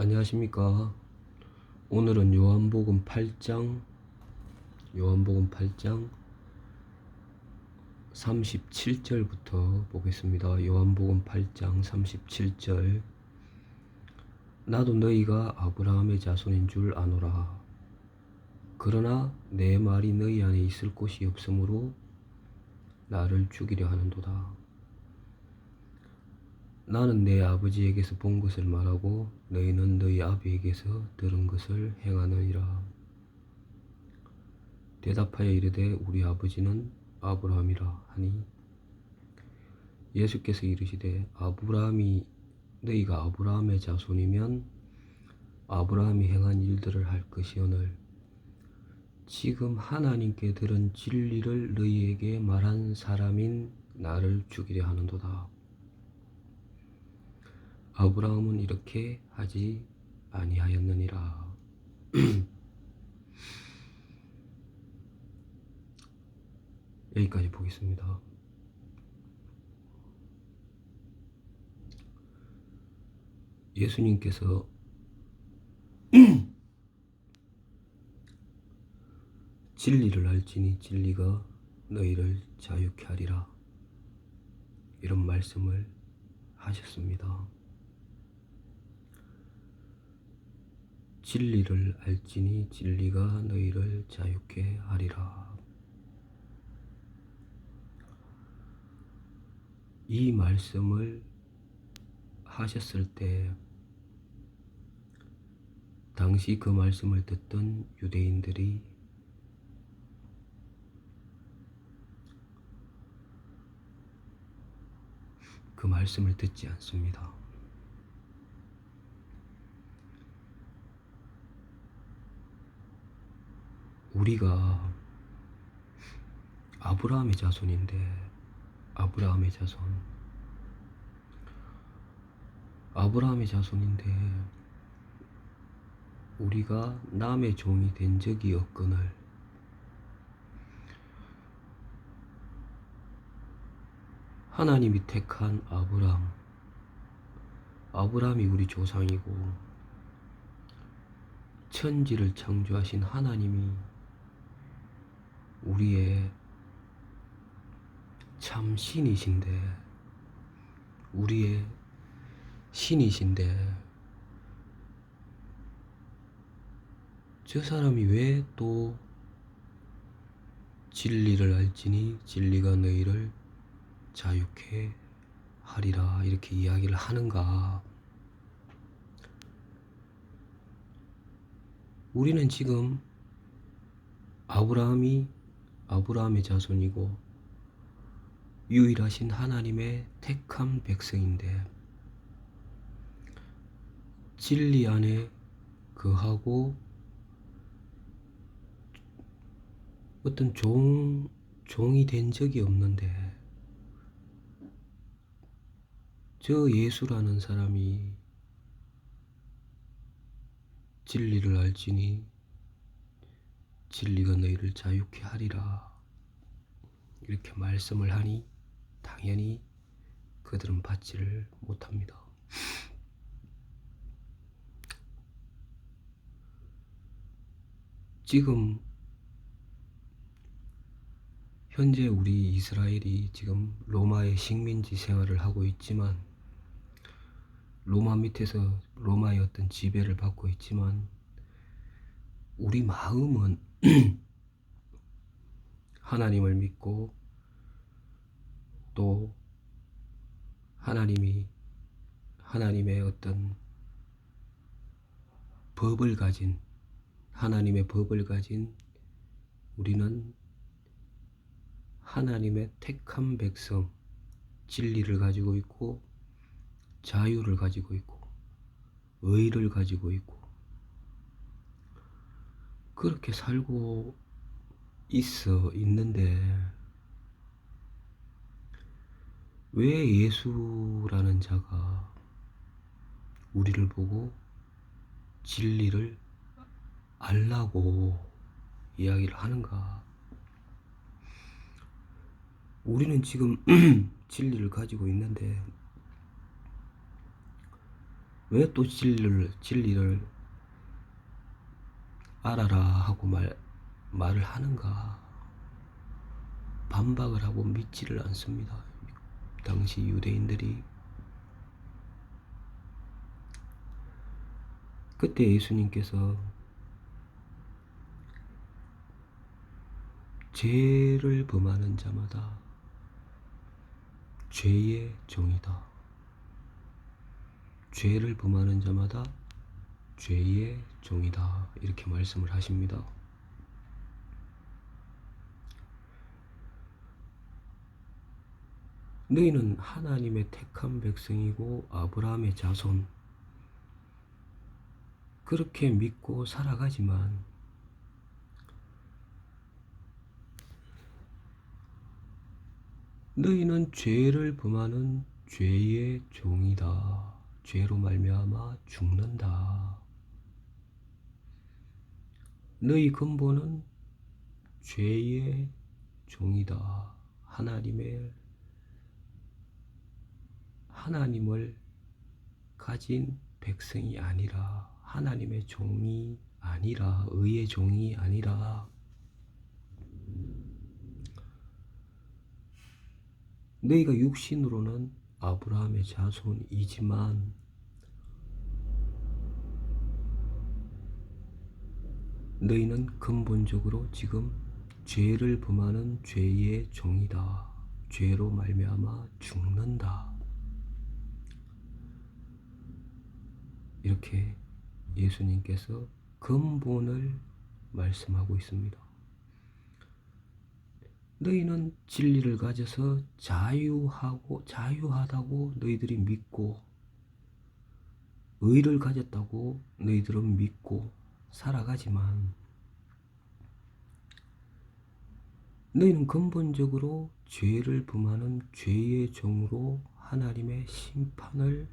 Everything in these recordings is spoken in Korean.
안녕하십니까. 오늘은 요한복음 8장 37절부터 보겠습니다. 요한복음 8장 37절. 나도 너희가 아브라함의 자손인 줄 아노라. 그러나 내 말이 너희 안에 있을 곳이 없으므로 나를 죽이려 하는도다. 나는 내 아버지에게서 본 것을 말하고 너희는 너희 아비에게서 들은 것을 행하느니라. 대답하여 이르되 우리 아버지는 아브라함이라 하니 예수께서 이르시되 너희가 아브라함의 자손이면 아브라함이 행한 일들을 할 것이오늘 지금 하나님께 들은 진리를 너희에게 말한 사람인 나를 죽이려 하는도다. 아브라함은 이렇게 하지 아니하였느니라. 여기까지 보겠습니다. 예수님께서 진리를 알지니 진리가 너희를 자유케 하리라, 이런 말씀을 하셨습니다. 진리를 알지니 진리가 너희를 자유케 하리라. 이 말씀을 하셨을 때 당시 그 말씀을 듣던 유대인들이 그 말씀을 듣지 않습니다. 우리가 아브라함의 자손인데, 아브라함의 자손인데 우리가 남의 종이 된 적이 없거늘 하나님이 택한 아브라함이 우리 조상이고 천지를 창조하신 하나님이 우리의 참 우리의 신이신데 저 사람이 왜 또 진리를 알지니 진리가 너희를 자유케 하리라 이렇게 이야기를 하는가? 우리는 지금 아브라함의 자손이고 유일하신 하나님의 택한 백성인데 진리 안에 거하고 어떤 종이 된 적이 없는데 저 예수라는 사람이 진리를 알지니 진리가 너희를 자유케 하리라 이렇게 말씀을 하니 당연히 그들은 받지를 못합니다. 지금 현재 우리 이스라엘이 지금 로마의 식민지 생활을 하고 있지만 로마 밑에서 로마의 어떤 지배를 받고 있지만 우리 마음은 하나님을 믿고 또 하나님의 어떤 하나님의 법을 가진 우리는 하나님의 택한 백성, 진리를 가지고 있고 자유를 가지고 있고 의를 가지고 있고 그렇게 살고 있는데 왜 예수라는 자가 우리를 보고 진리를 알라고 이야기를 하는가? 우리는 지금 진리를 가지고 있는데 왜 또 진리를 알아라 하고 말을 하는가? 반박을 하고 믿지를 않습니다. 당시 유대인들이. 그때 예수님께서 죄를 범하는 자마다 죄의 종이다. 죄를 범하는 자마다 죄의 종이다. 이렇게 말씀을 하십니다. 너희는 하나님의 택한 백성이고 아브라함의 자손, 그렇게 믿고 살아가지만 너희는 죄를 범하는 죄의 종이다. 죄로 말미암아 죽는다. 너희 근본은 죄의 종이다. 하나님을 가진 백성이 아니라, 하나님의 종이 아니라, 의의 종이 아니라, 너희가 육신으로는 아브라함의 자손이지만 너희는 근본적으로 지금 죄를 범하는 죄의 종이다. 죄로 말미암아 죽는다. 이렇게 예수님께서 근본을 말씀하고 있습니다. 너희는 진리를 가져서 자유하다고 너희들이 믿고, 의를 가졌다고 너희들은 믿고 살아가지만 너희는 근본적으로 죄를 범하는 죄의 종으로 하나님의 심판을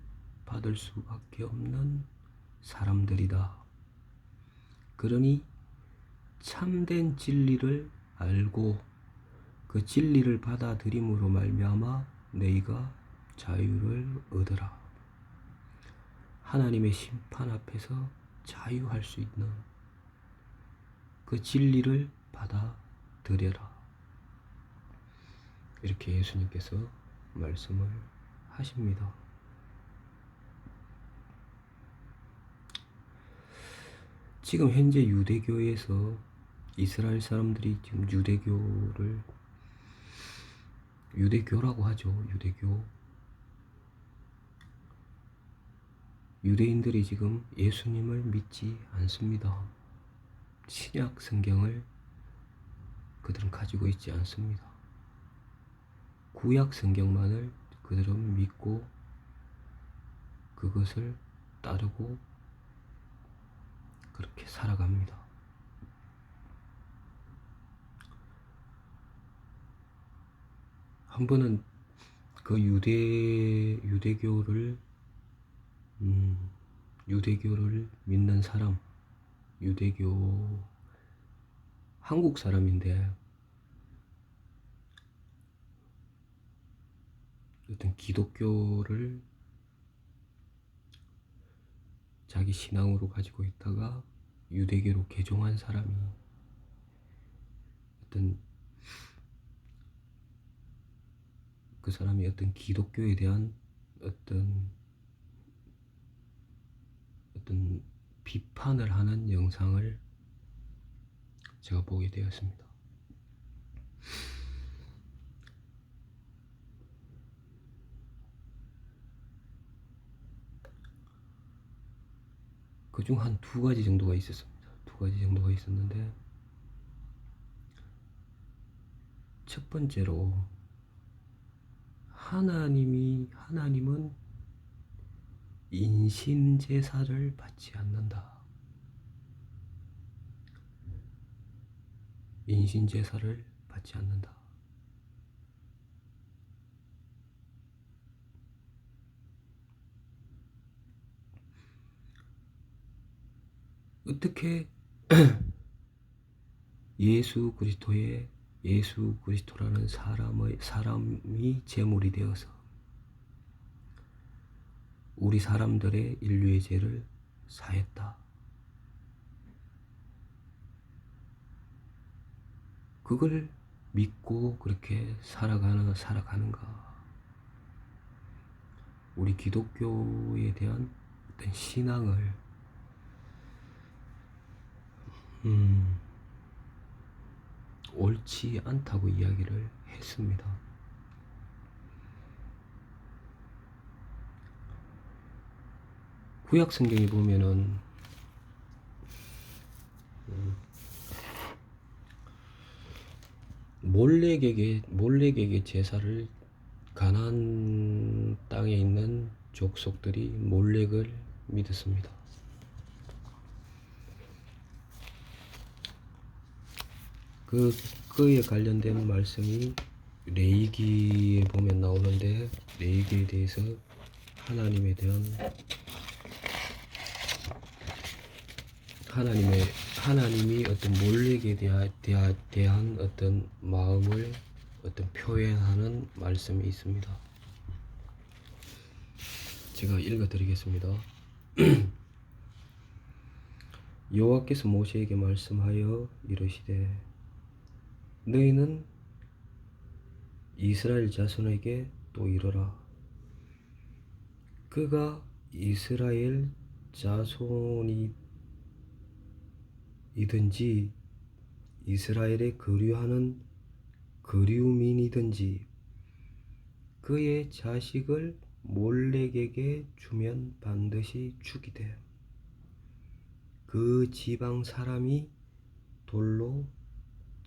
받을 수밖에 없는 사람들이다. 그러니 참된 진리를 알고 그 진리를 받아들임으로 말미암아 너희가 자유를 얻으라. 하나님의 심판 앞에서 자유할 수 있는 그 진리를 받아들여라. 이렇게 예수님께서 말씀을 하십니다. 지금 현재 유대교에서 이스라엘 사람들이 지금 유대교라고 하죠. 유대인들이 지금 예수님을 믿지 않습니다. 신약 성경을 그들은 가지고 있지 않습니다. 구약 성경만을 그들은 믿고 그것을 따르고 그렇게 살아갑니다. 한 번은 그 유대교를 믿는 사람, 한국 사람인데 어떤 기독교를 자기 신앙으로 가지고 있다가 유대교로 개종한 사람이 그 사람이 어떤 기독교에 대한 어떤 비판을 하는 영상을 제가 보게 되었습니다. 그중 한 두 가지 정도가 있었습니다. 첫 번째로 하나님은 인신제사를 받지 않는다. 어떻게 예수 그리스도라는 사람이 제물이 되어서 우리 사람들의 인류의 죄를 사했다. 그걸 믿고 그렇게 살아가는가? 우리 기독교에 대한 어떤 신앙을 옳지 않다고 이야기를 했습니다. 구약 성경에 보면은 몰렉에게 제사를 가나안 땅에 있는 족속들이 몰렉을 믿었습니다. 그에 관련된 말씀이 레위기에 보면 나오는데, 레위기에 대해서 하나님이 어떤 몰렉에 대한 어떤 마음을 어떤 표현하는 말씀이 있습니다. 제가 읽어드리겠습니다. 여호와께서 모세에게 말씀하여 이르시되, 너희는 이스라엘 자손에게 또 이르라. 그가 이스라엘 자손이든지 이스라엘에 거류하는 거류민이든지 그의 자식을 몰렉에게 주면 반드시 죽이되 그 지방 사람이 돌로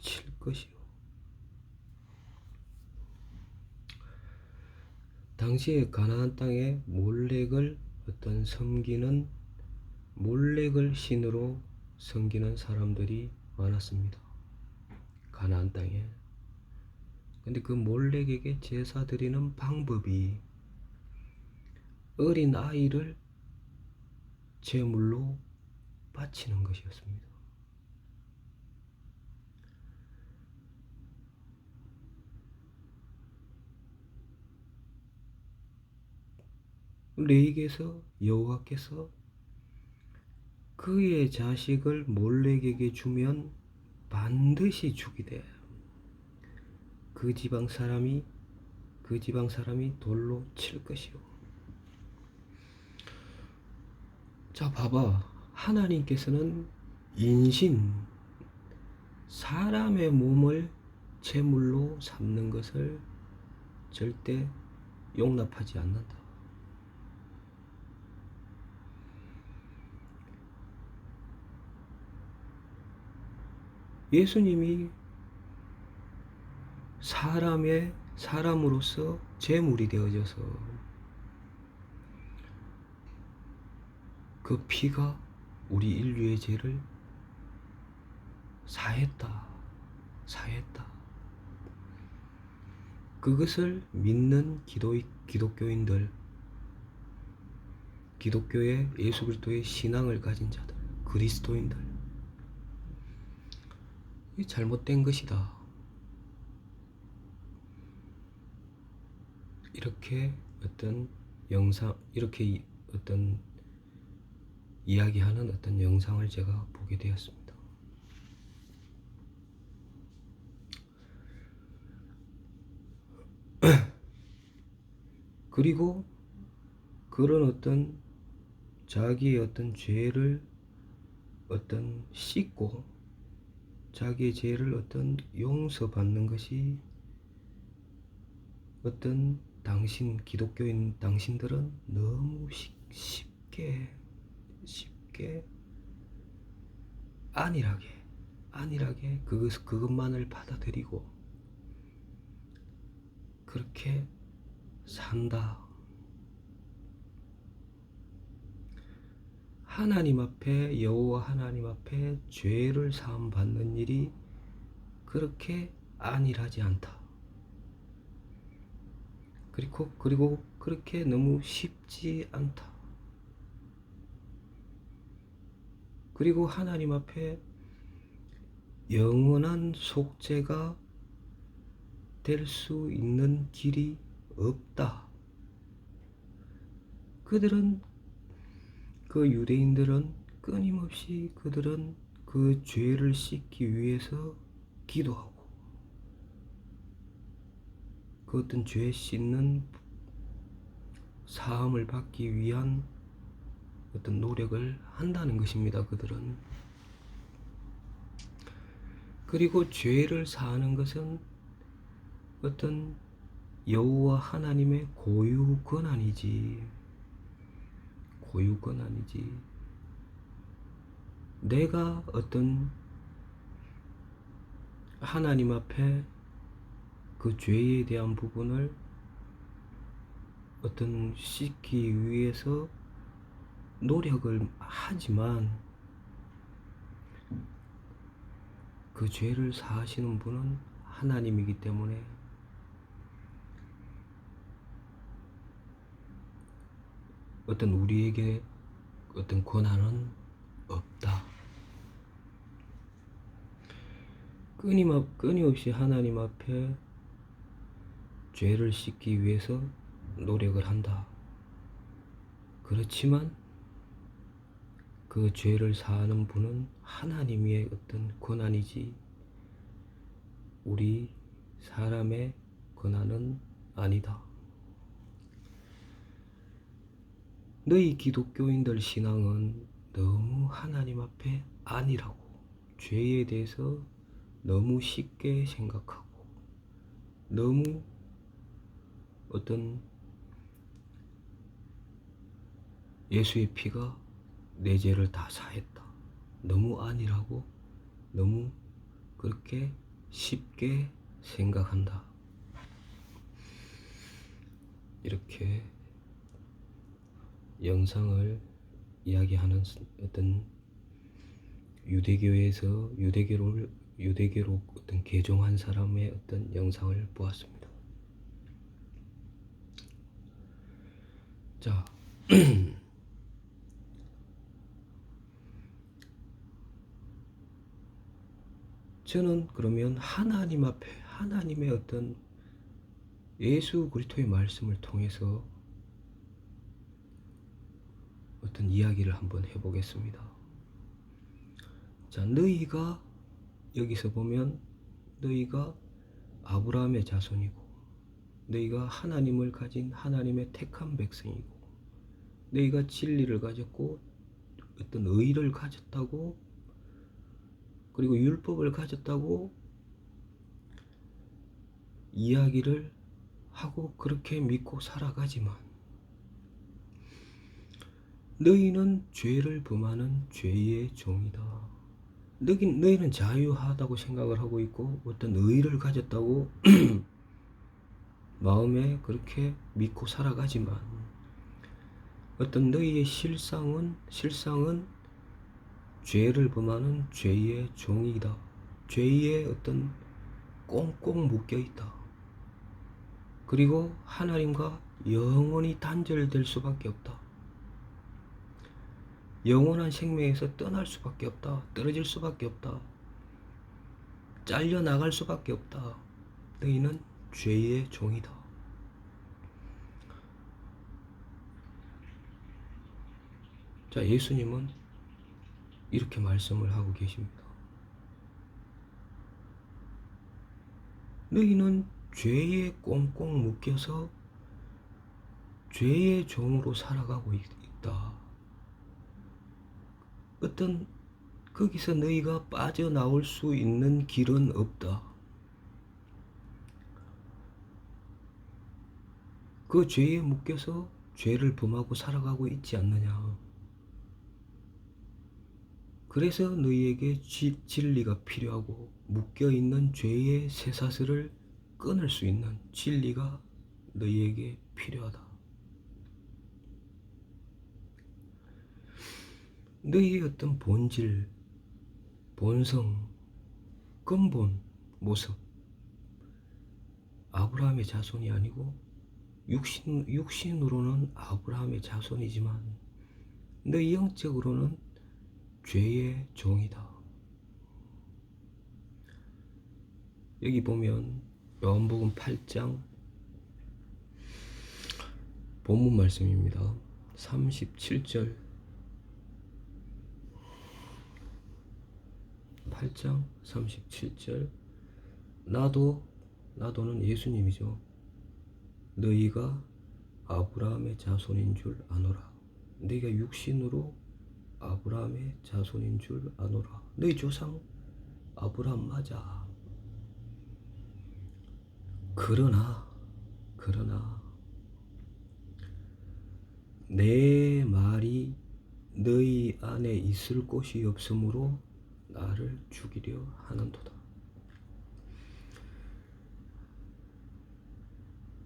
칠 것이요. 당시에 가나안 땅에 몰렉을 신으로 섬기는 사람들이 많았습니다. 가나안 땅에. 근데 그 몰렉에게 제사 드리는 방법이 어린 아이를 제물로 바치는 것이었습니다. 레위기에서 여호와께서 그의 자식을 몰렉에게 주면 반드시 죽이되 그 지방 사람이 돌로 칠 것이요. 자, 봐봐. 하나님께서는 사람의 몸을 제물로 삼는 것을 절대 용납하지 않는다. 예수님이 사람으로서 제물이 되어져서 그 피가 우리 인류의 죄를 사했다. 그것을 믿는 기독교인들, 기독교의 예수 그리스도의 신앙을 가진 자들, 그리스도인들, 이 잘못된 것이다. 이렇게 어떤 이야기하는 어떤 영상을 제가 보게 되었습니다. 그리고 그런 자기의 죄를 씻고 자기의 죄를 용서받는 것이 기독교인 당신들은 너무 쉽게 안일하게 그것만을 받아들이고 그렇게 산다. 여호와 하나님 앞에 죄를 사함 받는 일이 그렇게 안일하지 않다. 그리고 그렇게 너무 쉽지 않다. 그리고 하나님 앞에 영원한 속죄가 될 수 있는 길이 없다. 그들은 그 유대인들은 끊임없이 그들은 그 죄를 씻기 위해서 기도하고 그 어떤 죄 씻는 사함을 받기 위한 어떤 노력을 한다는 것입니다. 그들은. 그리고 죄를 사하는 것은 어떤 여호와 하나님의 고유 권한이지. 고유 권한이지. 내가 어떤 하나님 앞에 그 죄에 대한 부분을 어떤 씻기 위해서 노력을 하지만 그 죄를 사하시는 분은 하나님이기 때문에 어떤 우리에게 어떤 권한은 없다. 끊임없이 하나님 앞에 죄를 씻기 위해서 노력을 한다. 그렇지만 그 죄를 사하는 분은 하나님의 어떤 권한이지 우리 사람의 권한은 아니다. 너희 기독교인들 신앙은 너무 하나님 앞에 아니라고, 죄에 대해서 너무 쉽게 생각하고 너무 어떤 예수의 피가 내 죄를 다 사했다. 너무 아니라고 너무 그렇게 쉽게 생각한다. 이렇게 영상을 이야기하는 어떤 유대교로 어떤 개종한 사람의 어떤 영상을 보았습니다. 자, 저는 그러면 하나님 앞에 하나님의 어떤 예수 그리스도의 말씀을 통해서 어떤 이야기를 한번 해보겠습니다. 자, 너희가 여기서 보면 너희가 아브라함의 자손이고 너희가 하나님을 가진 하나님의 택한 백성이고 너희가 진리를 가졌고 어떤 의를 가졌다고 그리고 율법을 가졌다고 이야기를 하고 그렇게 믿고 살아가지만 너희는 죄를 범하는 죄의 종이다. 너희는 자유하다고 생각을 하고 있고 어떤 의를 가졌다고 마음에 그렇게 믿고 살아가지만 어떤 너희의 실상은 죄를 범하는 죄의 종이다. 죄의 어떤 꽁꽁 묶여 있다. 그리고 하나님과 영원히 단절될 수밖에 없다. 영원한 생명에서 떠날 수밖에 없다. 떨어질 수밖에 없다. 잘려 나갈 수밖에 없다. 너희는 죄의 종이다. 자, 예수님은 이렇게 말씀을 하고 계십니다. 너희는 죄에 꽁꽁 묶여서 죄의 종으로 살아가고 있다. 어떤 거기서 너희가 빠져나올 수 있는 길은 없다. 그 죄에 묶여서 죄를 범하고 살아가고 있지 않느냐. 그래서 너희에게 진리가 필요하고 묶여있는 죄의 쇠사슬을 끊을 수 있는 진리가 너희에게 필요하다. 너희의 어떤 본질, 본성, 근본, 모습 아브라함의 자손이 아니고 육신으로는 아브라함의 자손이지만 너희 영적으로는 죄의 종이다. 여기 보면 요한복음 8장 본문 말씀입니다. 37절 8장 37절 나도는 예수님이죠. 너희가 아브라함의 자손인 줄 아노라. 너희가 육신으로 아브라함의 자손인 줄 아노라. 너희 조상 아브라함 맞아. 그러나 내 말이 너희 안에 있을 곳이 없으므로 나를 죽이려 하는도다.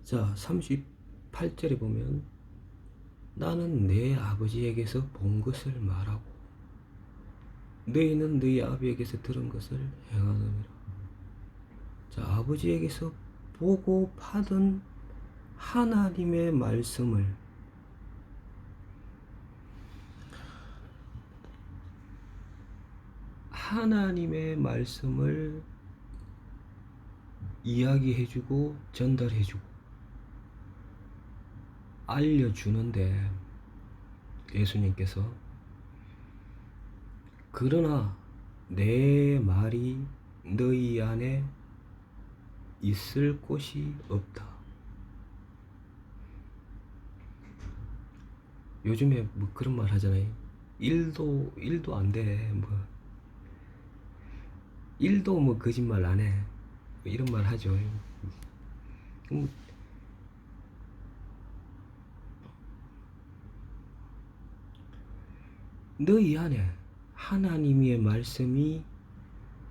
자, 38절에 보면 나는 내 아버지에게서 본 것을 말하고 너희는 너희 아비에게서 들은 것을 행하느니라. 자, 아버지에게서 보고 받은 하나님의 말씀을 이야기해주고 전달해주고 알려주는데 예수님께서 그러나 내 말이 너희 안에 있을 곳이 없다. 요즘에 뭐 그런 말 하잖아요. 일도 안 돼. 뭐 일도 뭐 거짓말 안 해. 뭐 이런 말 하죠. 너희 안에 하나님의 말씀이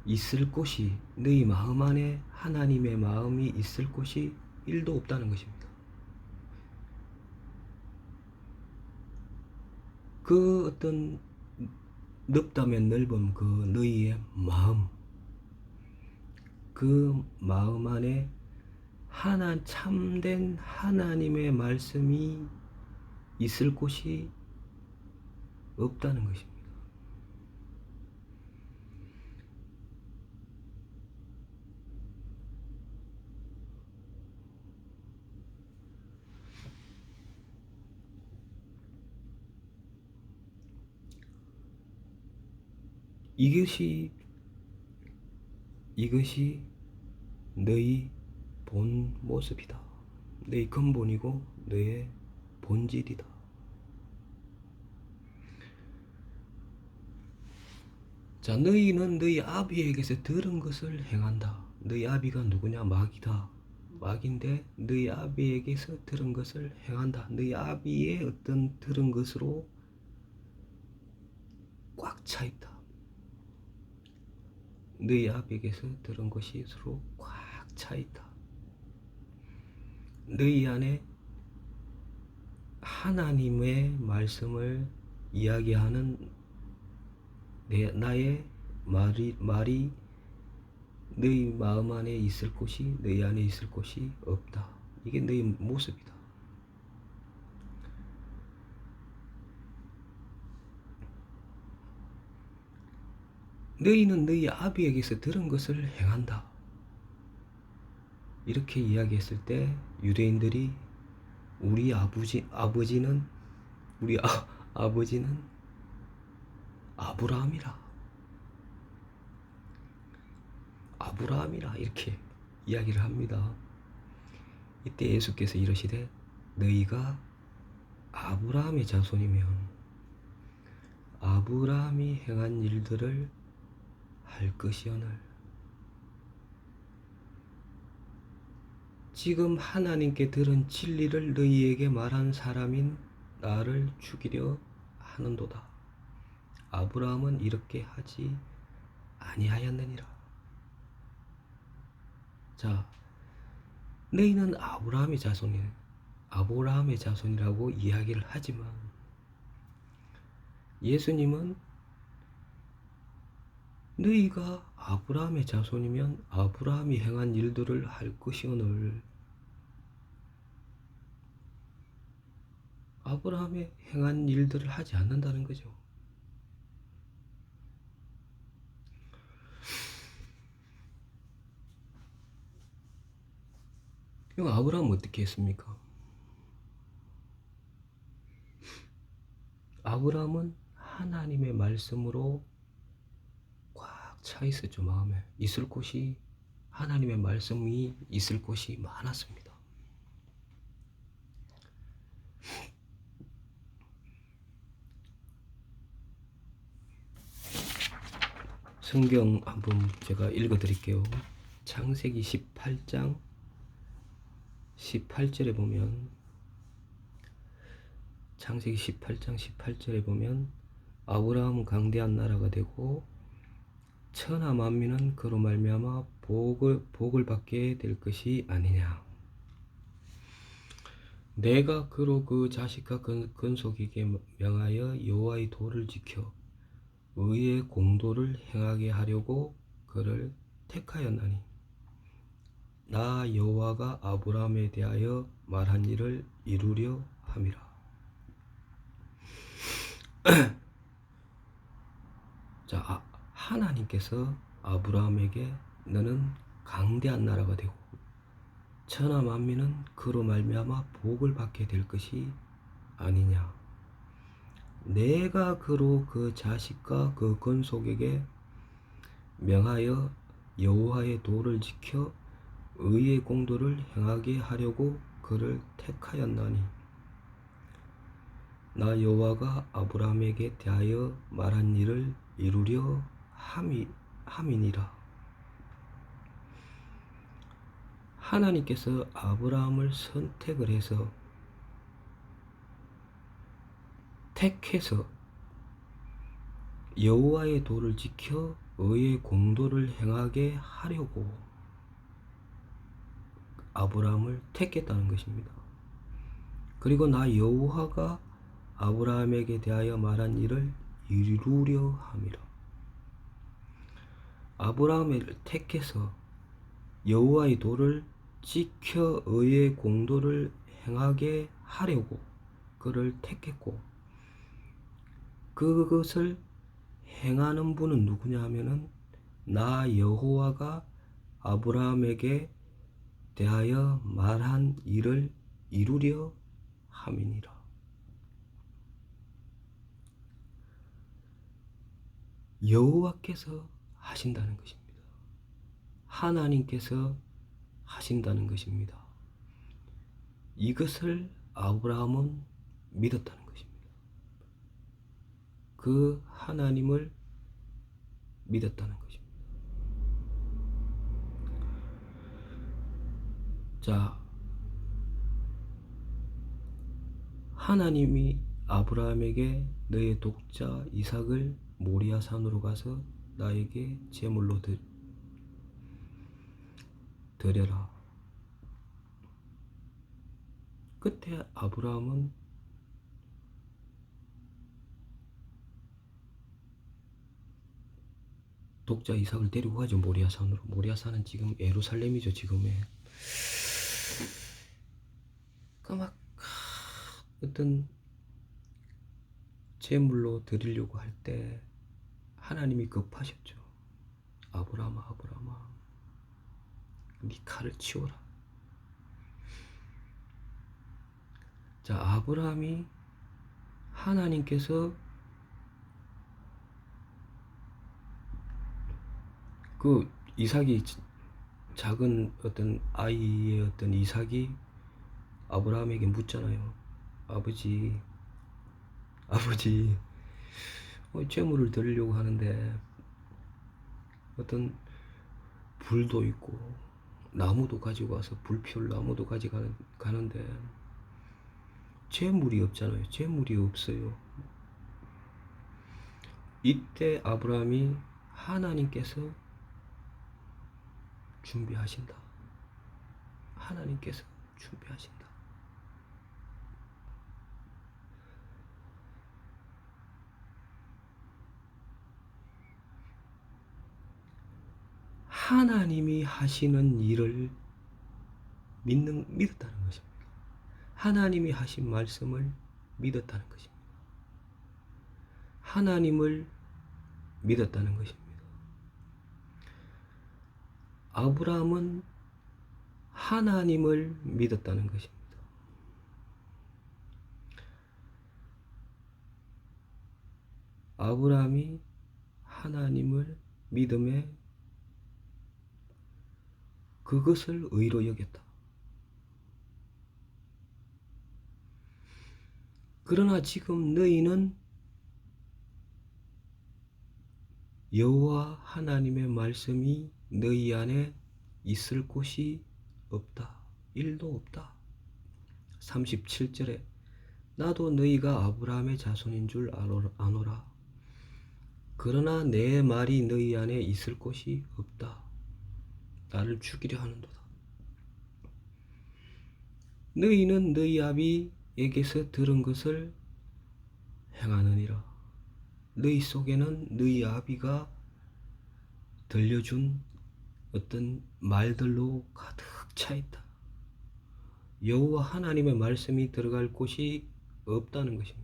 있을 곳이, 너희 마음 안에 하나님의 마음이 있을 곳이 1도 없다는 것입니다. 그 어떤 넓다면 넓은 그 너희의 마음, 그 마음 안에 참된 하나님의 말씀이 있을 곳이 없다는 것입니다. 이것이 너희 본 모습이다. 너희 근본이고 너의 본질이다. 자, 너희는 너희 아비에게서 들은 것을 행한다. 너희 아비가 누구냐? 마귀다. 마귀인데 너희 아비에게서 들은 것을 행한다. 너희 아비의 어떤 들은 것으로 꽉 차 있다. 너희 아비에게서 들은 것이 서로 꽉 차 있다. 너희 안에 하나님의 말씀을 이야기하는 나의 말이 너희 마음 안에 있을 곳이, 너희 안에 있을 곳이 없다. 이게 너희 모습이다. 너희는 너희 아비에게서 들은 것을 행한다. 이렇게 이야기했을 때 유대인들이 우리 아버지는 아브라함이라 이렇게 이야기를 합니다. 이때 예수께서 이러시되 너희가 아브라함의 자손이면 아브라함이 행한 일들을 할 것이오늘. 지금 하나님께 들은 진리를 너희에게 말한 사람인 나를 죽이려 하는도다. 아브라함은 이렇게 하지 아니하였느니라. 자, 너희는 아브라함의 자손이라고 이야기를 하지만 예수님은 너희가 아브라함의 자손이면 아브라함이 행한 일들을 할 것이오늘. 아브라함의 행한 일들을 하지 않는다는 거죠. 그럼 아브라함은 어떻게 했습니까? 아브라함은 하나님의 말씀으로 꽉 차 있었죠. 마음에 있을 곳이, 하나님의 말씀이 있을 곳이 많았습니다. 성경 한번 제가 읽어 드릴게요. 창세기 18장 18절에 보면, 창세기 18장 18절에 보면 아브라함은 강대한 나라가 되고 천하 만민은 그로 말미암아 복을 받게 될 것이 아니냐. 내가 그로 그 자식과 근속에게 명하여 여호와의 도를 지켜 의의 공도를 행하게 하려고 그를 택하였나니 나 여호와가 아브라함에 대하여 말한 일을 이루려 함이라. 자, 하나님께서 아브라함에게 너는 강대한 나라가 되고 천하 만민은 그로 말미암아 복을 받게 될 것이 아니냐. 내가 그로 그 자식과 그 근속에게 명하여 여호와의 도를 지켜 의의 공도를 행하게 하려고 그를 택하였나니 나 여호와가 아브라함에게 대하여 말한 일을 이루려 함이니라. 하나님께서 아브라함을 선택을 해서 택해서 여호와의 도를 지켜 의의 공도를 행하게 하려고 아브라함을 택했다는 것입니다. 그리고 나 여호와가 아브라함에게 대하여 말한 일을 이루려 함이라. 아브라함을 택해서 여호와의 도를 지켜 의의 공도를 행하게 하려고 그를 택했고, 그것을 행하는 분은 누구냐 하면은 나 여호와가 아브라함에게 대하여 말한 일을 이루려 함이니라. 여호와께서 하신다는 것입니다. 하나님께서 하신다는 것입니다. 이것을 아브라함은 믿었다는 것입니다. 그 하나님을 믿었다는 것입니다. 자, 하나님이 아브라함에게 너의 독자 이삭을 모리아 산으로 가서 나에게 제물로 드려라. 그때 아브라함은 독자 이삭을 데리고 가죠. 모리아 산으로. 모리아 산은 지금 예루살렘이죠. 지금의. 막 어떤 제물로 드리려고 할 때 하나님이 급하셨죠. 아브라함아, 아브라함아, 네 칼을 치워라. 자, 아브라함이 하나님께서 그 이삭이, 작은 어떤 아이의 어떤 이삭이 아브라함에게 묻잖아요. 아버지 제물을 드리려고 하는데 어떤 불도 있고 나무도 가지고 와서 불 피울 나무도 가져가는데 제물이 없잖아요. 제물이 없어요. 이때 아브라함이 하나님께서 준비하신다. 하나님께서 준비하신다. 하나님이 하시는 일을 믿었다는 것입니다. 하나님이 하신 말씀을 믿었다는 것입니다. 하나님을 믿었다는 것입니다. 아브라함은 하나님을 믿었다는 것입니다. 아브라함이 하나님을 믿음에 그것을 의로 여겼다. 그러나 지금 너희는 여호와 하나님의 말씀이 너희 안에 있을 곳이 없다. 1도 없다. 37절에 나도 너희가 아브라함의 자손인 줄 아노라. 그러나 내 말이 너희 안에 있을 곳이 없다. 나를 죽이려 하는도다. 너희는 너희 아비에게서 들은 것을 행하느니라. 너희 속에는 너희 아비가 들려준 어떤 말들로 가득 차 있다. 여호와 하나님의 말씀이 들어갈 곳이 없다는 것입니다.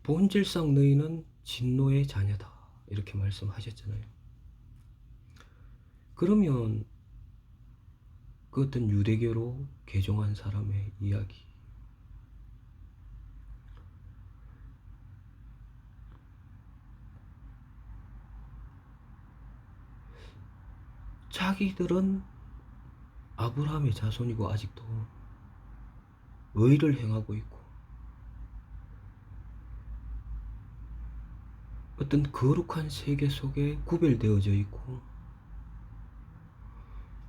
본질상 너희는 진노의 자녀다. 이렇게 말씀하셨잖아요. 그러면 그 어떤 유대교로 개종한 사람의 이야기, 자기들은 아브라함의 자손이고 아직도 의를 행하고 있고 어떤 거룩한 세계 속에 구별되어져 있고,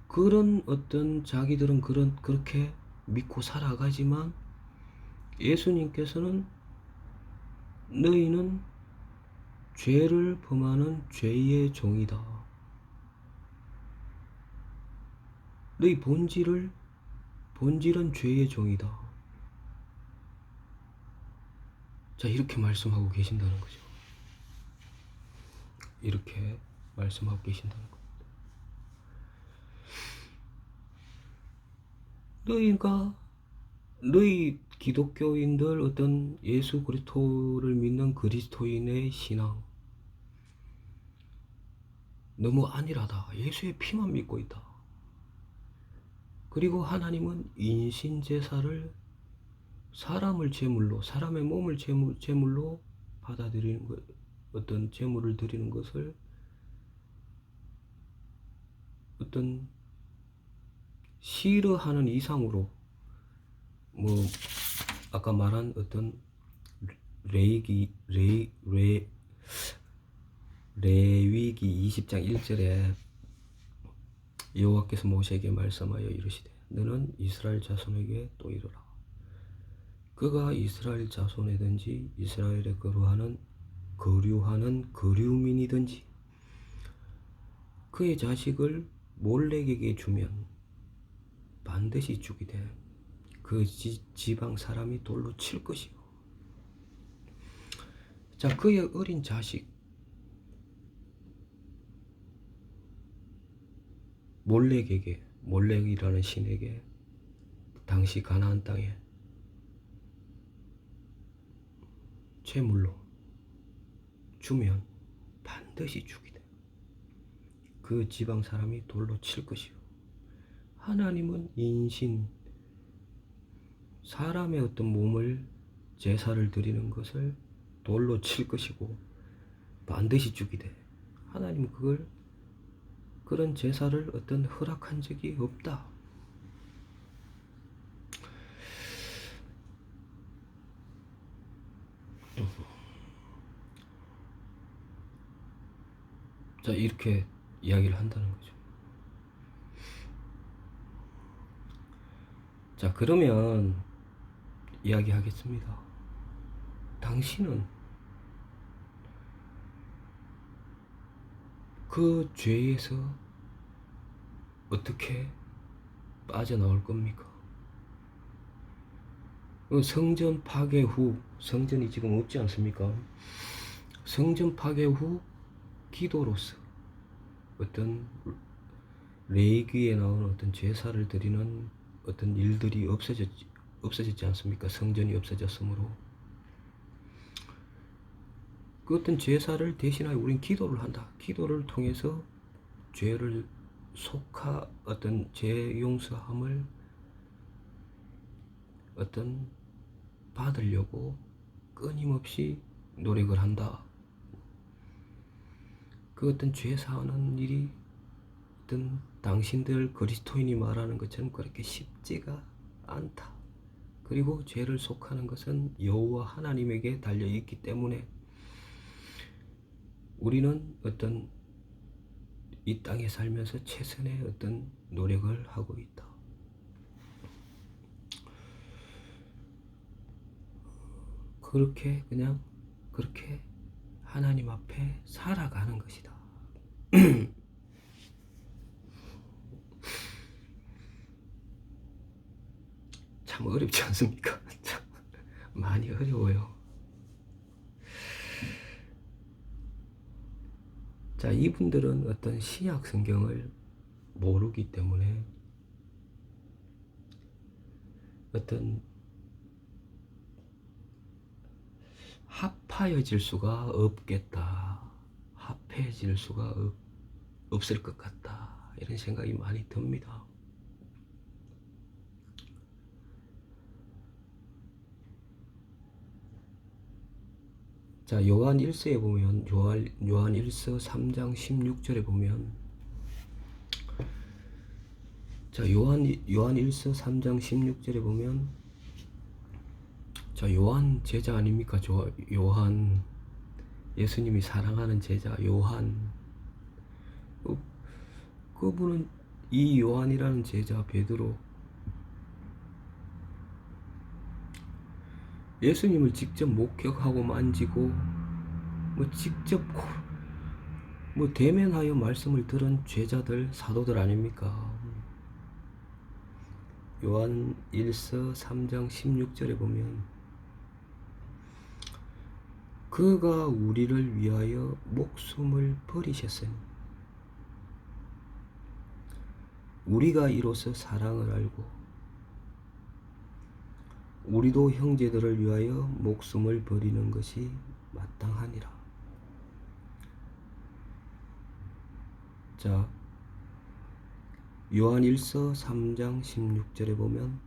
그런 어떤 자기들은 그렇게 믿고 살아가지만 예수님께서는 너희는 죄를 범하는 죄의 종이다. 너희 본질은 죄의 종이다. 자, 이렇게 말씀하고 계신다는 거죠. 이렇게 말씀하고 계신다는 겁니다. 너희 기독교인들, 어떤 예수 그리스도를 믿는 그리스도인의 신앙 너무 안일하다. 예수의 피만 믿고 있다. 그리고 하나님은 인신제사를 사람을 제물로, 사람의 몸을 제물로 받아들이는 것, 어떤 제물을 드리는 것을 어떤 싫어하는 이상으로, 아까 말한 어떤 레위기 20장 1절에 여호와께서 모세에게 말씀하여 이르시되 너는 이스라엘 자손에게 또 이르라. 그가 이스라엘 자손이든지 이스라엘에 거류하는 거류민이든지 그의 자식을 몰렉에게 주면 반드시 죽이되 그 지방 사람이 돌로 칠 것이요. 자, 그의 어린 자식 몰렉이라는 신에게 당시 가나안 땅에 제물로 주면 반드시 죽이되 그 지방 사람이 돌로 칠 것이요. 하나님은 인신, 사람의 어떤 몸을 제사를 드리는 것을 돌로 칠 것이고 반드시 죽이되, 하나님은 그런 제사를 어떤 허락한 적이 없다. 자, 이렇게 이야기를 한다는 거죠. 자, 그러면 이야기하겠습니다. 당신은 그 죄에서 어떻게 빠져나올 겁니까? 성전 파괴 후, 성전이 지금 없지 않습니까? 성전 파괴 후 기도로서 어떤 레위기에 나오는 어떤 제사를 드리는 어떤 일들이 없어졌지 않습니까? 성전이 없어졌으므로 그 어떤 제사를 대신하여 우린 기도를 한다. 기도를 통해서 죄를 어떤 죄 용서함을 어떤 받으려고 끊임없이 노력을 한다. 그 어떤 죄 사하는 일이 어떤 당신들 그리스도인이 말하는 것처럼 그렇게 쉽지가 않다. 그리고 죄를 속하는 것은 여호와 하나님에게 달려 있기 때문에 우리는 어떤 이 땅에 살면서 최선의 어떤 노력을 하고 있다. 그렇게 그냥 그렇게 하나님 앞에 살아가는 것이다. 참 어렵지 않습니까? 참 많이 어려워요. 자, 이분들은 어떤 신약 성경을 모르기 때문에 어떤 합하여질 수가 없겠다. 합해질 수가 없을 것 같다. 이런 생각이 많이 듭니다. 자, 요한 1서에 보면 요한 1서 3장 16절에 보면 자, 요한 1서 3장 16절에 보면 자, 요한 제자 아닙니까? 요한 예수님이 사랑하는 제자 요한. 그분은 이 요한이라는 제자 베드로 예수님을 직접 목격하고 만지고 직접 대면하여 말씀을 들은 제자들 사도들 아닙니까? 요한 1서 3장 16절에 보면 그가 우리를 위하여 목숨을 버리셨으니 우리가 이로써 사랑을 알고 우리도 형제들을 위하여 목숨을 버리는 것이 마땅하니라. 자, 요한 1서 3장 16절에 보면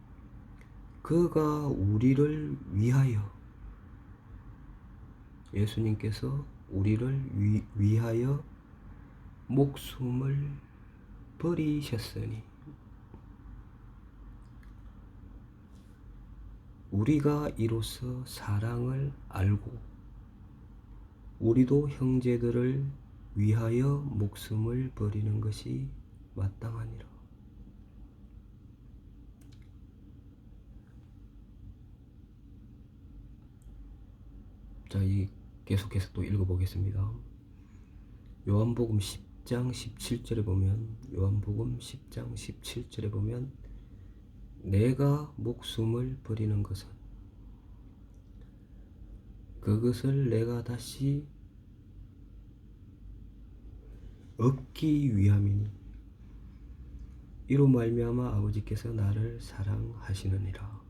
그가 우리를 위하여 예수님께서 우리를 위하여 목숨을 버리셨으니 우리가 이로써 사랑을 알고 우리도 형제들을 위하여 목숨을 버리는 것이 마땅하니라. 자, 계속해서 또 읽어보겠습니다. 요한복음 10장 17절에 보면 요한복음 10장 17절에 보면 내가 목숨을 버리는 것은 그것을 내가 다시 얻기 위함이니 이로 말미암아 아버지께서 나를 사랑하시느니라.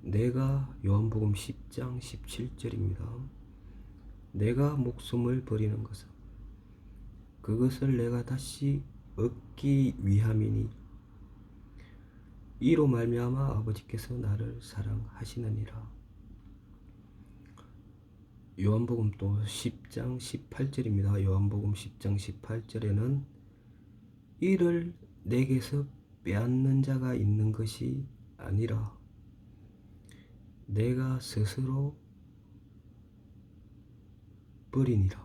내가 요한복음 10장 17절입니다. 내가 목숨을 버리는 것은 그것을 내가 다시 얻기 위함이니 이로 말미암아 아버지께서 나를 사랑하시느니라. 요한복음 또 10장 18절입니다. 요한복음 10장 18절에는 이를 내게서 빼앗는 자가 있는 것이 아니라 내가 스스로 버리니라.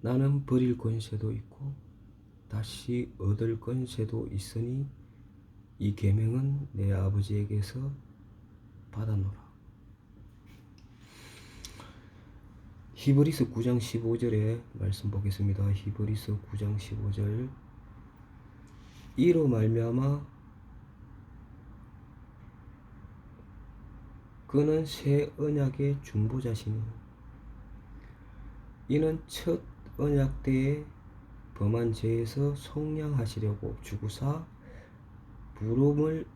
나는 버릴 권세도 있고 다시 얻을 권세도 있으니 이 계명은 내 아버지에게서 받았노라. 히브리서 9장 15절에 말씀 보겠습니다. 히브리서 9장 15절 이로 말미암아 그는 새 언약의 중보자시니 이는 첫 언약 때에 범한 죄에서 속량하시려고 죽으사 부름을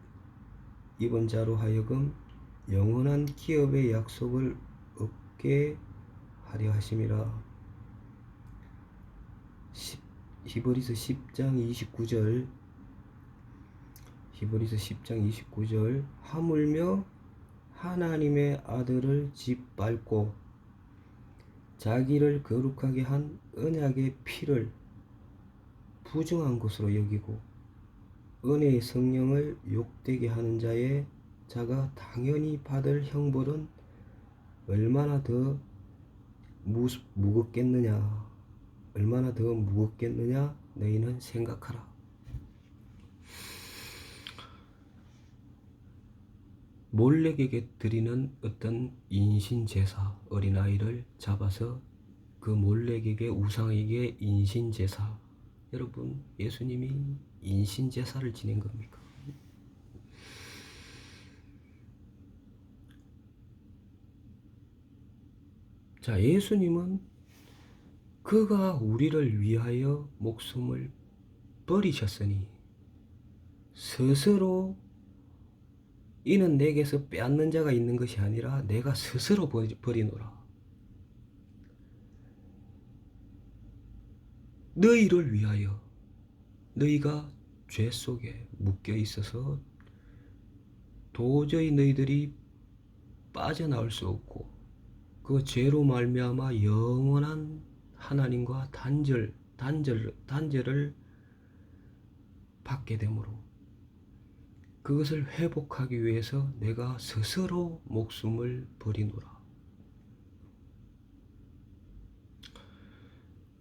입은 자로 하여금 영원한 기업의 약속을 얻게 하려 하심이라. 히브리서 10장 29절 히브리서 10장 29절 하물며 하나님의 아들을 짓밟고 자기를 거룩하게 한 언약의 피를 부정한 것으로 여기고 은혜의 성령을 욕되게 하는 자가 당연히 받을 형벌은 얼마나 더 무겁겠느냐 얼마나 더 무겁겠느냐 너희는 생각하라. 몰렉에게 드리는 어떤 인신제사 어린아이를 잡아서 그 몰렉에게 우상에게 인신제사 여러분 예수님이 인신제사를 지낸 겁니까? 자 예수님은 그가 우리를 위하여 목숨을 버리셨으니 스스로 이는 내게서 빼앗는 자가 있는 것이 아니라 내가 스스로 버리노라. 너희를 위하여 너희가 죄 속에 묶여 있어서 도저히 너희들이 빠져나올 수 없고 그 죄로 말미암아 영원한 하나님과 단절을 받게 되므로 그것을 회복하기 위해서 내가 스스로 목숨을 버리노라.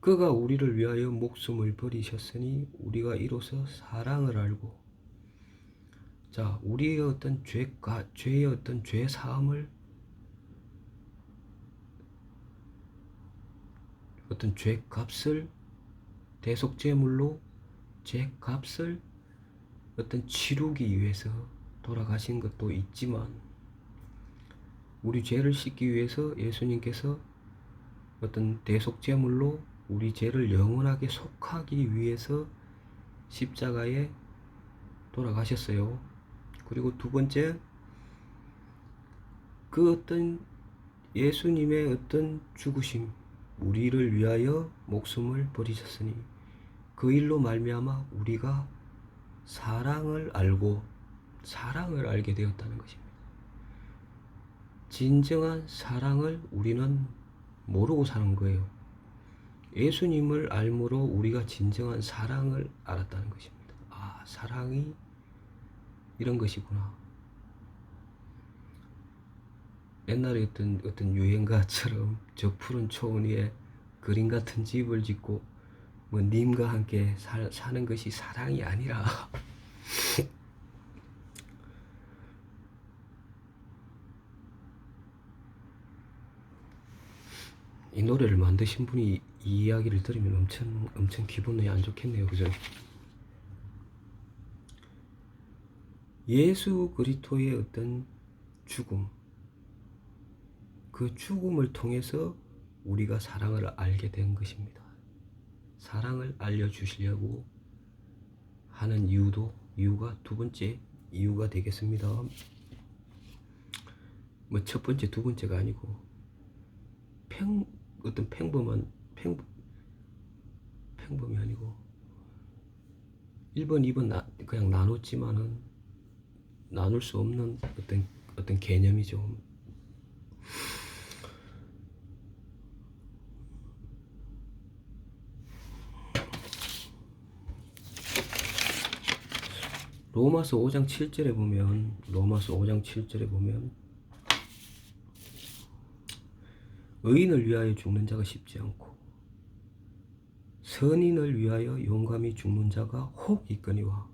그가 우리를 위하여 목숨을 버리셨으니 우리가 이로써 사랑을 알고 자 우리의 어떤 죄의 어떤 죄 사함을 어떤 죄값을 대속제물로 죄값을 어떤 치르기 위해서 돌아가신 것도 있지만 우리 죄를 씻기 위해서 예수님께서 어떤 대속제물로 우리 죄를 영원하게 속하기 위해서 십자가에 돌아가셨어요. 그리고 두 번째 그 어떤 예수님의 어떤 죽으심 우리를 위하여 목숨을 버리셨으니 그 일로 말미암아 우리가 사랑을 알게 되었다는 것입니다. 진정한 사랑을 우리는 모르고 사는 거예요. 예수님을 알므로 우리가 진정한 사랑을 알았다는 것입니다. 아, 사랑이 이런 것이구나. 옛날에 어떤 유행가처럼 저 푸른 초원 위에 그림 같은 집을 짓고 뭐 님과 함께 사는 것이 사랑이 아니라 이 노래를 만드신 분이 이 이야기를 들으면 엄청 기분이 안 좋겠네요. 그죠? 예수 그리스도의 어떤 죽음 그 죽음을 통해서 우리가 사랑을 알게 된 것입니다. 사랑을 알려주시려고 하는 이유가 두 번째 이유가 되겠습니다. 뭐 첫 번째, 두 번째가 아니고 어떤 평범이 아니고 1번, 2번 그냥 나눴지만은 나눌 수 없는 어떤 개념이죠. 로마서 5장 7절에 보면 의인을 위하여 죽는 자가 쉽지 않고 선인을 위하여 용감히 죽는 자가 혹 있거니와.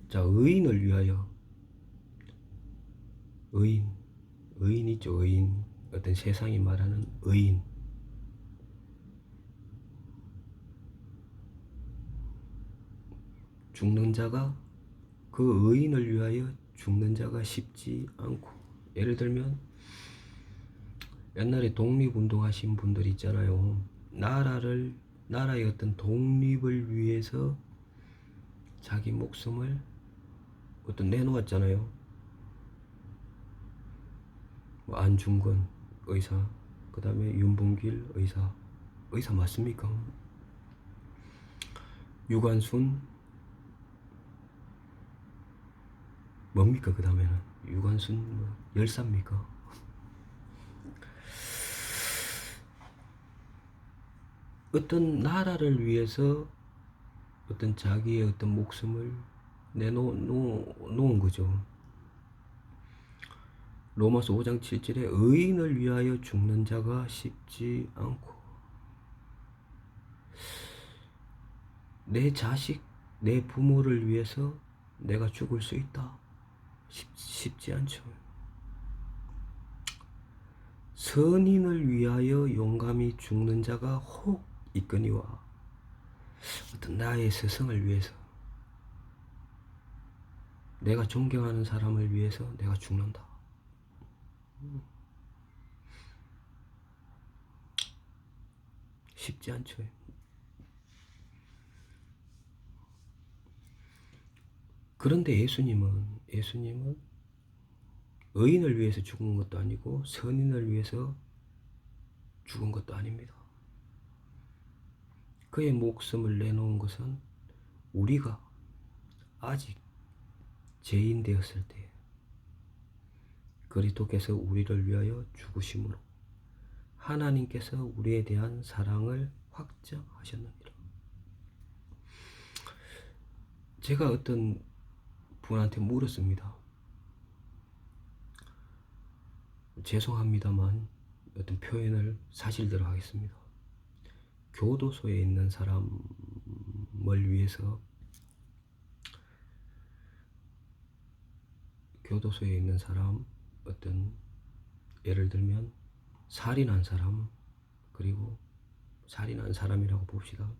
자, 의인을 위하여 의인 있죠. 의인 어떤 세상이 말하는 의인 죽는 자가 그 의인을 위하여 죽는 자가 쉽지 않고 예를 들면 옛날에 독립운동하신 분들 있잖아요. 나라의 어떤 독립을 위해서 자기 목숨을 내놓았잖아요. 뭐 안중근 의사, 그 다음에 윤봉길 의사 맞습니까? 유관순 뭡니까? 그 다음에는 유관순 뭐 열사입니까? 어떤 나라를 위해서 어떤 자기의 어떤 목숨을 내놓은 거죠. 로마서 5장 7절에 의인을 위하여 죽는 자가 쉽지 않고, 내 자식, 내 부모를 위해서 내가 죽을 수 있다. 쉽지 않죠. 선인을 위하여 용감히 죽는 자가 혹 있거니와, 어떤 나의 스승을 위해서, 내가 존경하는 사람을 위해서 내가 죽는다. 쉽지 않죠. 그런데 예수님은 의인을 위해서 죽은 것도 아니고 선인을 위해서 죽은 것도 아닙니다. 그의 목숨을 내놓은 것은 우리가 아직 죄인 되었을 때 그리스도께서 우리를 위하여 죽으심으로 하나님께서 우리에 대한 사랑을 확정하셨느니라. 제가 어떤 분한테 물었습니다. 죄송합니다만 어떤 표현을 사실대로 하겠습니다. 교도소에 있는 사람을 위해서, 교도소에 있는 사람, 어떤 예를 들면 살인한 사람, 그리고 살인한 사람이라고 봅시다.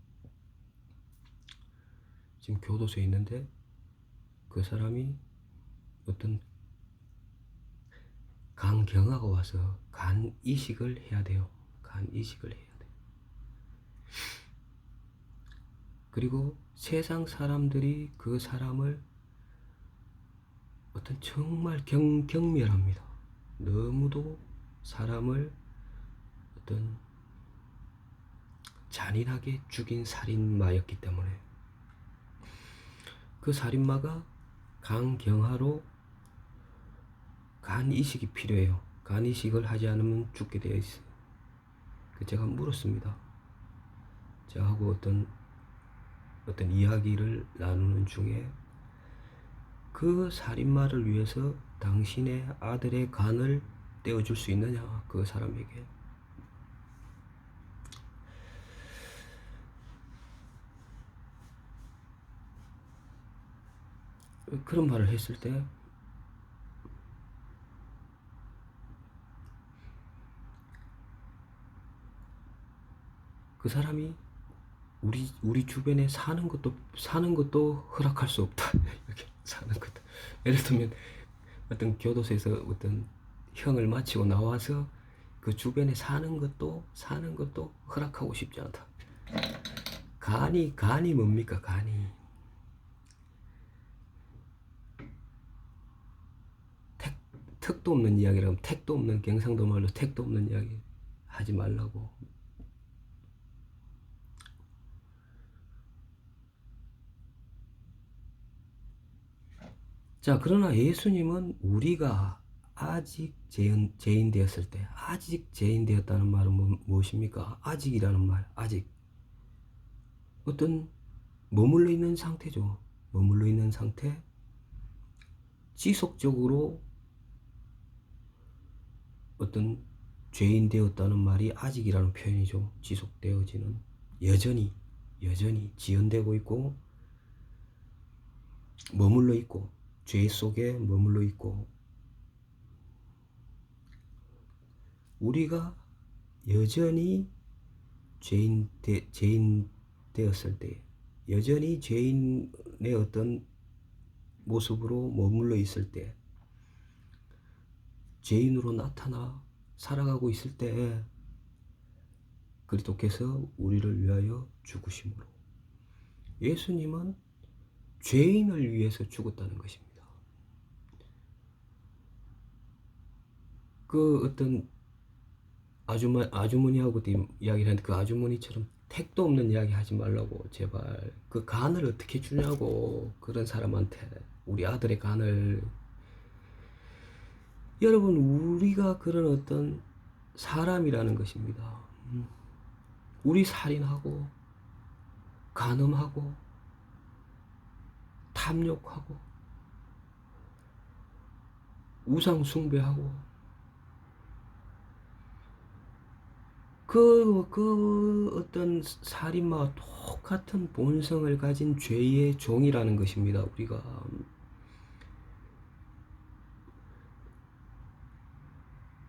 지금 교도소에 있는데 그 사람이 어떤 간경화가 와서 간 이식을 해야 돼요. 간 이식을 해야 돼. 그리고 세상 사람들이 그 사람을 어떤 정말 경멸합니다. 너무도 사람을 어떤 잔인하게 죽인 살인마였기 때문에 그 살인마가 간경화로 간 이식이 필요해요. 간 이식을 하지 않으면 죽게 되어 있어요. 제가 물었습니다. 저하고 어떤 이야기를 나누는 중에 그 살인마를 위해서 당신의 아들의 간을 떼어줄 수 있느냐, 그 사람에게. 그런 말을 했을 때 그 사람이 우리 주변에 사는 것도 허락할 수 없다. 이렇게 사는 것도. 예를 들면 어떤 교도소에서 어떤 형을 마치고 나와서 그 주변에 사는 것도 허락하고 싶지 않다. 간이 뭡니까? 간이 턱도 없는 이야기라면, 택도 없는, 경상도 말로 택도 없는 이야기 하지 말라고. 자, 그러나 예수님은 우리가 아직 죄인 되었을 때, 아직 죄인 되었다는 말은 무엇입니까? 아직이라는 말, 아직. 어떤 머물러 있는 상태죠. 머물러 있는 상태. 지속적으로 어떤 죄인 되었다는 말이 아직이라는 표현이죠. 지속되어지는, 여전히 지연되고 있고, 머물러 있고, 죄 속에 머물러 있고, 우리가 여전히 죄인 되었을 때, 여전히 죄인의 어떤 모습으로 머물러 있을 때, 죄인으로 나타나 살아가고 있을 때 그리스도께서 우리를 위하여 죽으심으로, 예수님은 죄인을 위해서 죽었다는 것입니다. 그 어떤 아주머니하고도 이야기를 했는데 그 아주머니처럼 택도 없는 이야기 하지 말라고 제발. 그 간을 어떻게 주냐고 그런 사람한테 우리 아들의 간을. 여러분 우리가 그런 어떤 사람이라는 것입니다. 우리 살인하고 간음하고 탐욕하고 우상 숭배하고 그 어떤 살인마와 똑같은 본성을 가진 죄의 종이라는 것입니다. 우리가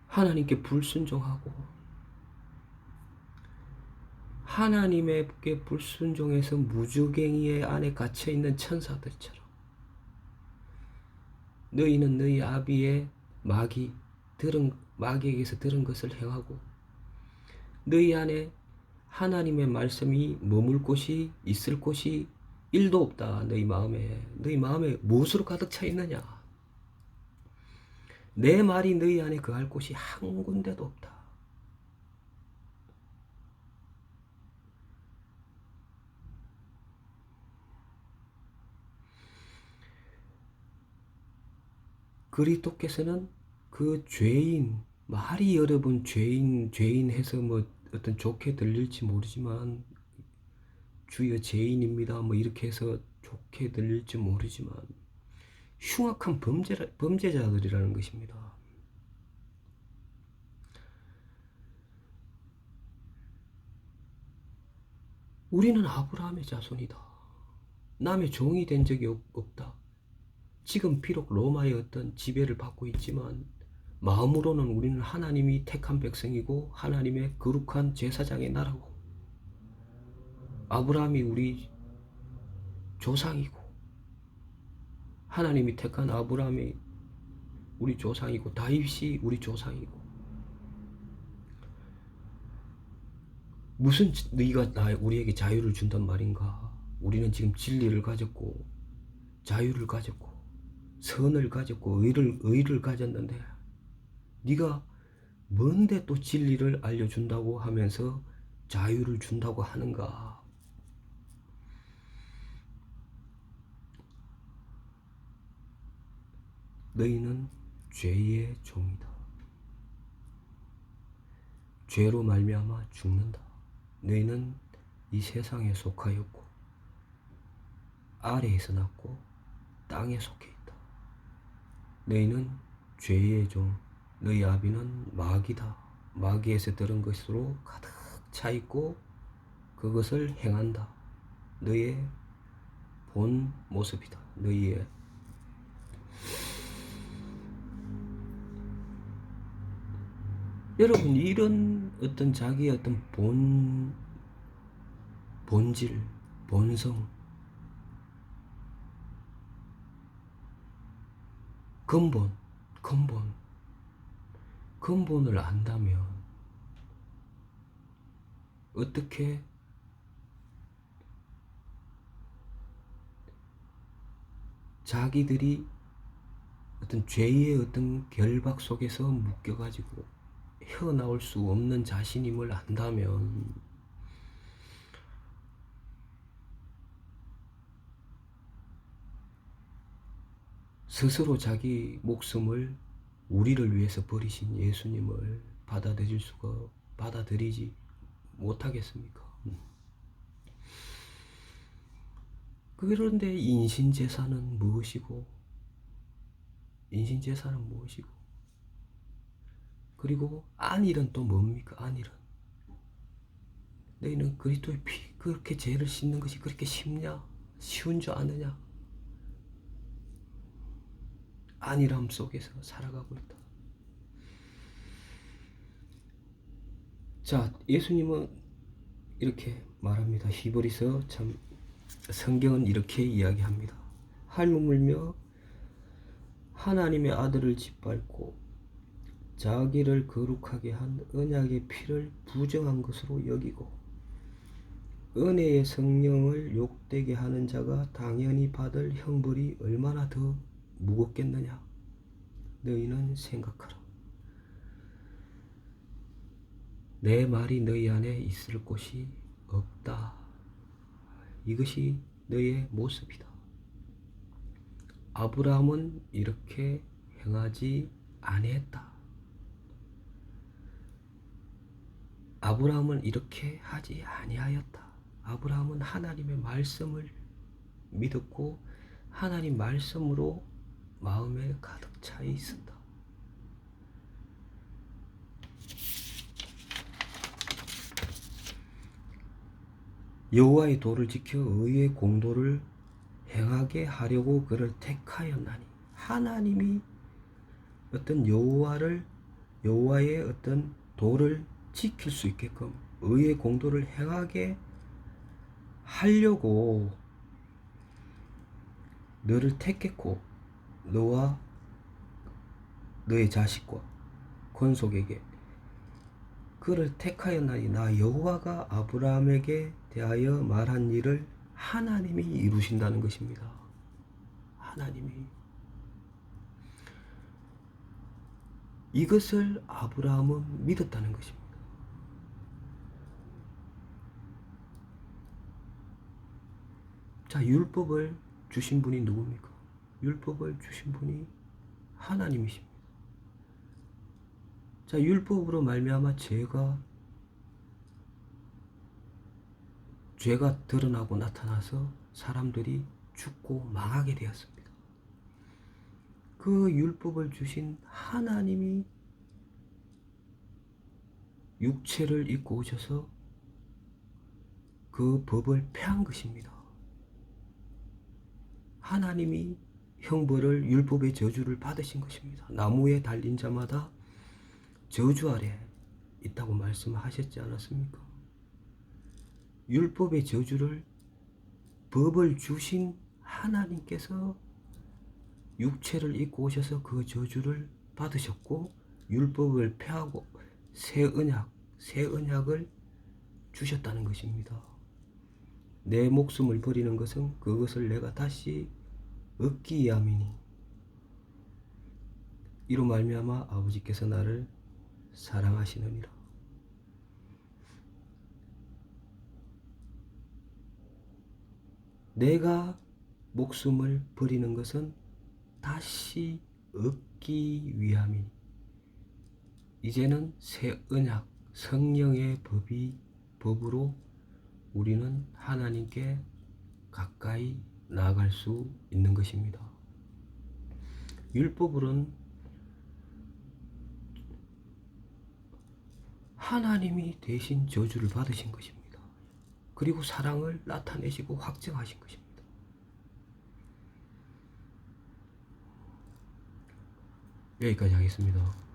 하나님께 불순종하고 하나님께 불순종해서 무주갱이의 안에 갇혀있는 천사들처럼 너희는 너희 아비의 마귀에게서 들은 것을 행하고 너희 안에 하나님의 말씀이 머물 곳이 있을 곳이 1도 없다. 너희 마음에 무엇으로 가득 차 있느냐? 내 말이 너희 안에 거할 곳이 한 군데도 없다. 그리스도께서는 그 죄인, 말이 여러분 죄인 해서 뭐 어떤 좋게 들릴지 모르지만 주여 죄인입니다 뭐 이렇게 해서 좋게 들릴지 모르지만 흉악한 범죄자들이라는 것입니다. 우리는 아브라함의 자손이다. 남의 종이 된 적이 없다. 지금 비록 로마의 어떤 지배를 받고 있지만 마음으로는 우리는 하나님이 택한 백성이고 하나님의 거룩한 제사장의 나라고 아브라함이 우리 조상이고 하나님이 택한 아브라함이 우리 조상이고 다윗이 우리 조상이고 무슨 네가 우리에게 자유를 준단 말인가? 우리는 지금 진리를 가졌고 자유를 가졌고 선을 가졌고 의를 가졌는데 네가 뭔데 또 진리를 알려준다고 하면서 자유를 준다고 하는가? 너희는 죄의 종이다. 죄로 말미암아 죽는다. 너희는 이 세상에 속하였고 아래에서 났고 땅에 속해 있다. 너희는 죄의 종, 너희 아비는 마귀다. 마귀에서 들은 것으로 가득 차 있고 그것을 행한다. 너희의 본 모습이다. 너희의 여러분 이런 어떤 자기의 어떤 본질, 본성, 근본을 안다면 어떻게 자기들이 어떤 죄의 어떤 결박 속에서 묶여가지고 헤어나올 수 없는 자신임을 안다면 스스로 자기 목숨을 우리를 위해서 버리신 예수님을 받아들이지 못하겠습니까? 그런데 인신제사는 무엇이고 그리고 안일은 또 뭡니까? 안일은 너희는 그리스도의 피 그렇게 죄를 씻는 것이 그렇게 쉽냐? 쉬운 줄 아느냐? 안일함 속에서 살아가고 있다. 자, 예수님은 이렇게 말합니다. 히브리서 참 성경은 이렇게 이야기합니다. 할멈을며 하나님의 아들을 짓밟고 자기를 거룩하게 한 언약의 피를 부정한 것으로 여기고 은혜의 성령을 욕되게 하는 자가 당연히 받을 형벌이 얼마나 더 무겁겠느냐. 너희는 생각하라. 내 말이 너희 안에 있을 곳이 없다. 이것이 너의 모습이다. 아브라함은 이렇게 행하지 아니했다. 아브라함은 이렇게 하지 아니하였다. 아브라함은 하나님의 말씀을 믿었고 하나님 말씀으로 마음에 가득 차 있었다. 여호와의 도를 지켜 의의 공도를 행하게 하려고 그를 택하였나니, 하나님이 어떤 여호와의 어떤 도를 지킬 수 있게끔 의의 공도를 행하게 하려고 너를 택했고 너와 너의 자식과 권속에게 그를 택하였나니, 나 여호와가 아브라함에게 대하여 말한 일을 하나님이 이루신다는 것입니다. 하나님이 이것을 아브라함은 믿었다는 것입니다. 자, 율법을 주신 분이 누굽니까? 율법을 주신 분이 하나님이십니다. 자, 율법으로 말미암아 죄가 드러나고 나타나서 사람들이 죽고 망하게 되었습니다. 그 율법을 주신 하나님이 육체를 입고 오셔서 그 법을 폐한 것입니다. 하나님이 형벌을, 율법의 저주를 받으신 것입니다. 나무에 달린 자마다 저주 아래 있다고 말씀하셨지 않았습니까? 율법의 저주를, 법을 주신 하나님께서 육체를 입고 오셔서 그 저주를 받으셨고 율법을 폐하고 새 언약을 주셨다는 것입니다. 내 목숨을 버리는 것은 그것을 내가 다시 얻기 위함이니, 이로 말미암아 아버지께서 나를 사랑하시느니라. 내가 목숨을 버리는 것은 다시 얻기 위함이니, 이제는 새 언약, 성령의 법으로 우리는 하나님께 가까이 나아갈 수 있는 것입니다. 율법으로는 하나님이 대신 저주를 받으신 것입니다. 그리고 사랑을 나타내시고 확증하신 것입니다. 여기까지 하겠습니다.